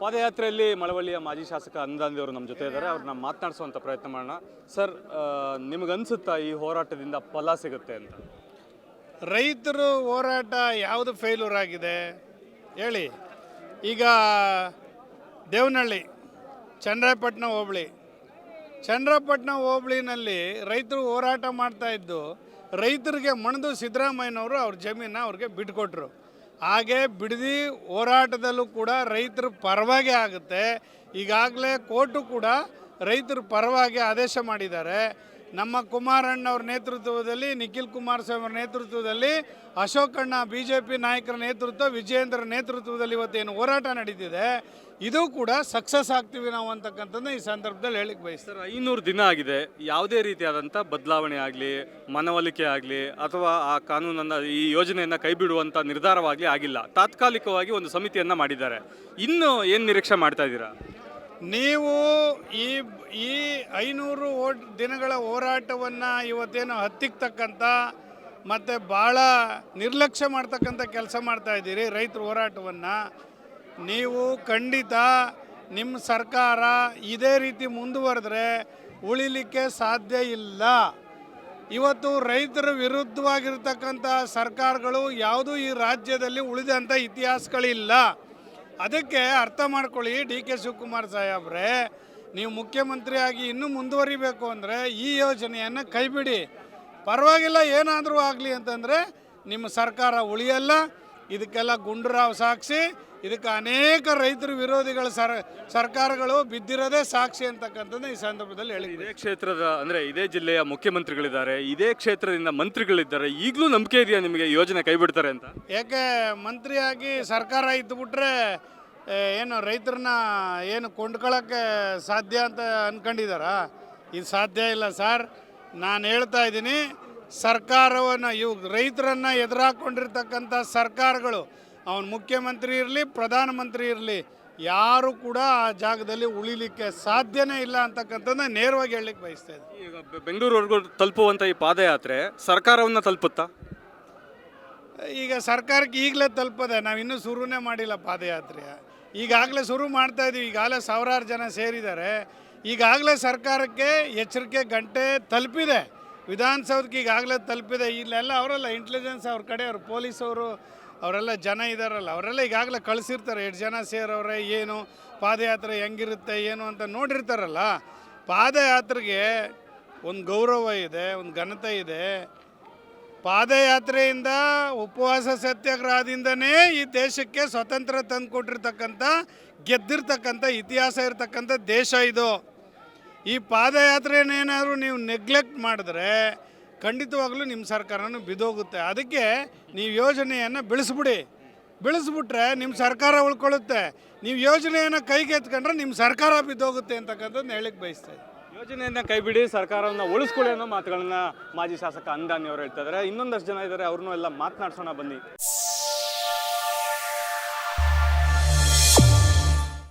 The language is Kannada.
ಪಾದಯಾತ್ರೆಯಲ್ಲಿ ಮಳವಳ್ಳಿಯ ಮಾಜಿ ಶಾಸಕ ಅನುದಾನಿ ಅವರು ನಮ್ಮ ಜೊತೆ ಇದ್ದಾರೆ. ಅವ್ರನ್ನ ಮಾತನಾಡಿಸುವಂಥ ಪ್ರಯತ್ನ ಮಾಡೋಣ. ಸರ್, ನಿಮಗನ್ಸುತ್ತಾ ಈ ಹೋರಾಟದಿಂದ ಫಲ ಸಿಗುತ್ತೆ ಅಂತ? ರೈತರು ಹೋರಾಟ ಯಾವುದು ಫೇಲ್ಯೂರ್ ಆಗಿದೆ ಹೇಳಿ. ಈಗ ದೇವನಹಳ್ಳಿ ಚನ್ನರಾಯಪಟ್ಟಣ ಹೋಬಳಿನಲ್ಲಿ ರೈತರು ಹೋರಾಟ ಮಾಡ್ತಾಯಿದ್ದು ರೈತರಿಗೆ ಮಣಿದು ಸಿದ್ದರಾಮಯ್ಯನವರು ಅವ್ರ ಜಮೀನ ಅವ್ರಿಗೆ ಬಿಟ್ಕೊಟ್ರು. ಹಾಗೆ ಬಿಡದಿ ಹೋರಾಟದಲ್ಲೂ ಕೂಡ ರೈತರ ಪರವಾಗಿ ಆಗುತ್ತೆ. ಈಗಾಗಲೇ ಕೋರ್ಟು ಕೂಡ ರೈತರ ಪರವಾಗಿ ಆದೇಶ ಮಾಡಿದ್ದಾರೆ. ನಮ್ಮ ಕುಮಾರಣ್ಣವ್ರ ನೇತೃತ್ವದಲ್ಲಿ, ನಿಖಿಲ್ ಕುಮಾರಸ್ವಾಮಿ ಅವರ ನೇತೃತ್ವದಲ್ಲಿ, ಅಶೋಕಣ್ಣ BJP ನಾಯಕರ ನೇತೃತ್ವ, ವಿಜಯೇಂದ್ರ ನೇತೃತ್ವದಲ್ಲಿ ಇವತ್ತೇನು ಹೋರಾಟ ನಡೀತಿದೆ ಇದು ಕೂಡ ಸಕ್ಸಸ್ ಆಗ್ತೀವಿ ನಾವು ಅಂತಕ್ಕಂಥದ್ದು ಈ ಸಂದರ್ಭದಲ್ಲಿ ಹೇಳಿಕ್ಕೆ ಬಯಸ್ತಾರೆ. 500 ದಿನ ಆಗಿದೆ, ಯಾವುದೇ ರೀತಿಯಾದಂಥ ಬದಲಾವಣೆ ಆಗಲಿ, ಮನವೊಲಿಕೆ ಆಗಲಿ ಅಥವಾ ಆ ಕಾನೂನನ್ನು, ಈ ಯೋಜನೆಯನ್ನು ಕೈ ಬಿಡುವಂಥ ನಿರ್ಧಾರವಾಗಲಿ ಆಗಿಲ್ಲ. ತಾತ್ಕಾಲಿಕವಾಗಿ ಒಂದು ಸಮಿತಿಯನ್ನು ಮಾಡಿದ್ದಾರೆ. ಇನ್ನೂ ಏನು ನಿರೀಕ್ಷೆ ಮಾಡ್ತಾ ಇದ್ದೀರಾ ನೀವು? ಈ 500 ದಿನಗಳ ಹೋರಾಟವನ್ನು ಇವತ್ತೇನು ಹತ್ತಿಕ್ಕತಕ್ಕಂಥ ಮತ್ತು ಭಾಳ ನಿರ್ಲಕ್ಷ್ಯ ಮಾಡ್ತಕ್ಕಂಥ ಕೆಲಸ ಮಾಡ್ತಾಯಿದ್ದೀರಿ. ರೈತರ ಹೋರಾಟವನ್ನು ನೀವು ಖಂಡಿತ ನಿಮ್ಮ ಸರ್ಕಾರ ಇದೇ ರೀತಿ ಮುಂದುವರೆದ್ರೆ ಉಳಿಲಿಕ್ಕೆ ಸಾಧ್ಯ ಇಲ್ಲ. ಇವತ್ತು ರೈತರ ವಿರುದ್ಧವಾಗಿರ್ತಕ್ಕಂಥ ಸರ್ಕಾರಗಳು ಯಾವುದೂ ಈ ರಾಜ್ಯದಲ್ಲಿ ಉಳಿದಂಥ ಇತಿಹಾಸಗಳಿಲ್ಲ. ಅದಕ್ಕೆ ಅರ್ಥ ಮಾಡ್ಕೊಳ್ಳಿ. DK ಶಿವಕುಮಾರ್ ಸಾಹೇಬ್ರೆ, ನೀವು ಮುಖ್ಯಮಂತ್ರಿಯಾಗಿ ಇನ್ನೂ ಮುಂದುವರಿಬೇಕು ಅಂದರೆ ಈ ಯೋಜನೆಯನ್ನು ಕೈಬಿಡಿ. ಪರವಾಗಿಲ್ಲ, ಏನಾದರೂ ಆಗಲಿ ಅಂತಂದರೆ ನಿಮ್ಮ ಸರ್ಕಾರ ಉಳಿಯಲ್ಲ. ಇದಕ್ಕೆಲ್ಲ ಗುಂಡೂರಾವ್ ಸಾಕ್ಷಿ. ಇದಕ್ಕೆ ಅನೇಕ ರೈತರ ವಿರೋಧಿಗಳ ಸರ್ಕಾರಗಳು ಬಿದ್ದಿರೋದೇ ಸಾಕ್ಷಿ ಅಂತಕ್ಕಂಥದ್ದು ಈ ಸಂದರ್ಭದಲ್ಲಿ ಹೇಳಿ. ಇದೇ ಕ್ಷೇತ್ರದ ಅಂದರೆ ಇದೇ ಜಿಲ್ಲೆಯ ಮುಖ್ಯಮಂತ್ರಿಗಳಿದ್ದಾರೆ, ಇದೇ ಕ್ಷೇತ್ರದಿಂದ ಮಂತ್ರಿಗಳಿದ್ದಾರೆ. ಈಗಲೂ ನಂಬಿಕೆ ಇದೆಯಾ ನಿಮಗೆ ಯೋಜನೆ ಕೈ ಬಿಡ್ತಾರೆ ಅಂತ? ಯಾಕೆ ಮಂತ್ರಿಯಾಗಿ ಸರ್ಕಾರ ಇದ್ದುಬಿಟ್ರೆ ಏನು ರೈತರನ್ನ ಏನು ಕೊಂಡ್ಕೊಳ್ಳೋಕ್ಕೆ ಸಾಧ್ಯ ಅಂತ ಅಂದ್ಕೊಂಡಿದ್ದಾರಾ? ಇದು ಸಾಧ್ಯ ಇಲ್ಲ ಸರ್. ನಾನು ಹೇಳ್ತಾ ಇದ್ದೀನಿ, ಸರ್ಕಾರವನ್ನು ರೈತರನ್ನು ಎದುರಾಕೊಂಡಿರ್ತಕ್ಕಂಥ ಸರ್ಕಾರಗಳು, ಅವನು ಮುಖ್ಯಮಂತ್ರಿ ಇರಲಿ, ಪ್ರಧಾನಮಂತ್ರಿ ಇರಲಿ, ಯಾರು ಕೂಡ ಆ ಜಾಗದಲ್ಲಿ ಉಳಿಲಿಕ್ಕೆ ಸಾಧ್ಯನೇ ಇಲ್ಲ ಅಂತಕ್ಕಂಥದ್ದನ್ನ ನೇರವಾಗಿ ಹೇಳಲಿಕ್ಕೆ ಬಯಸ್ತಾ ಇದ್ದೀನಿ. ಈಗ ಬೆಂಗಳೂರುವರೆಗೂ ತಲುಪುವಂಥ ಈ ಪಾದಯಾತ್ರೆ ಸರ್ಕಾರವನ್ನು ತಲುಪುತ್ತಾ? ಈಗ ಸರ್ಕಾರಕ್ಕೆ ಈಗಲೇ ತಲುಪದೆ, ನಾವು ಇನ್ನೂ ಶುರುನೇ ಮಾಡಿಲ್ಲ ಪಾದಯಾತ್ರೆ. ಈಗಾಗಲೇ ಶುರು ಮಾಡ್ತಾಯಿದ್ದೀವಿ. ಈಗಾಗಲೇ ಸಾವಿರಾರು ಜನ ಸೇರಿದ್ದಾರೆ. ಈಗಾಗಲೇ ಸರ್ಕಾರಕ್ಕೆ ಎಚ್ಚರಿಕೆ ಗಂಟೆ ತಲುಪಿದೆ. ವಿಧಾನಸೌಧಕ್ಕೆ ಈಗಾಗಲೇ ತಲುಪಿದೆ. ಇಲ್ಲೆಲ್ಲ ಅವರೆಲ್ಲ ಇಂಟೆಲಿಜೆನ್ಸ್ ಅವ್ರ ಕಡೆ, ಅವ್ರ ಪೊಲೀಸವರು, ಅವರೆಲ್ಲ ಜನ ಇದ್ದಾರಲ್ಲ, ಅವರೆಲ್ಲ ಈಗಾಗಲೇ ಕಳಿಸಿರ್ತಾರೆ. 8 ಜನ ಸೇರವ್ರೆ, ಏನು ಪಾದಯಾತ್ರೆ ಹೆಂಗಿರುತ್ತೆ ಏನು ಅಂತ ನೋಡಿರ್ತಾರಲ್ಲ. ಪಾದಯಾತ್ರೆಗೆ ಒಂದು ಗೌರವ ಇದೆ, ಒಂದು ಘನತೆ ಇದೆ. ಪಾದಯಾತ್ರೆಯಿಂದ, ಉಪವಾಸ ಸತ್ಯಾಗ್ರಹದಿಂದನೇ ಈ ದೇಶಕ್ಕೆ ಸ್ವತಂತ್ರ ತಂದು ಕೊಟ್ಟಿರ್ತಕ್ಕಂಥ, ಗೆದ್ದಿರ್ತಕ್ಕಂಥ ಇತಿಹಾಸ ಇರ್ತಕ್ಕಂಥ ದೇಶ ಇದು. ಈ ಪಾದಯಾತ್ರೆಯನ್ನೇನಾದರೂ ನೀವು ನೆಗ್ಲೆಕ್ಟ್ ಮಾಡಿದ್ರೆ ಖಂಡಿತವಾಗ್ಲೂ ನಿಮ್ಮ ಸರ್ಕಾರನೂ ಬಿದ್ದೋಗುತ್ತೆ. ಅದಕ್ಕೆ ನೀವು ಯೋಜನೆಯನ್ನು ಬೆಳೆಸ್ಬಿಟ್ರೆ ನಿಮ್ಮ ಸರ್ಕಾರ ಉಳ್ಕೊಳ್ಳುತ್ತೆ. ನೀವು ಯೋಜನೆಯನ್ನು ಕೈಗೆತ್ಕೊಂಡ್ರೆ ನಿಮ್ಮ ಸರ್ಕಾರ ಬಿದ್ದೋಗುತ್ತೆ ಅಂತಕ್ಕಂಥದ್ದು ಹೇಳಿಕ್ಕೆ ಬಯಸ್ತಾ ಇದ್ದೀನಿ. ಯೋಜನೆಯನ್ನು ಕೈಬಿಡಿ, ಸರ್ಕಾರವನ್ನು ಉಳಿಸ್ಕೊಳ್ಳಿ ಅನ್ನೋ ಮಾತುಗಳನ್ನ ಮಾಜಿ ಶಾಸಕ ಅನುದಾನಿ ಅವರು ಹೇಳ್ತಾ ಇದ್ದಾರೆ. ಇನ್ನೊಂದಷ್ಟು ಜನ ಇದ್ದಾರೆ, ಅವ್ರನ್ನೂ ಎಲ್ಲ ಮಾತನಾಡ್ಸೋಣ ಬನ್ನಿ.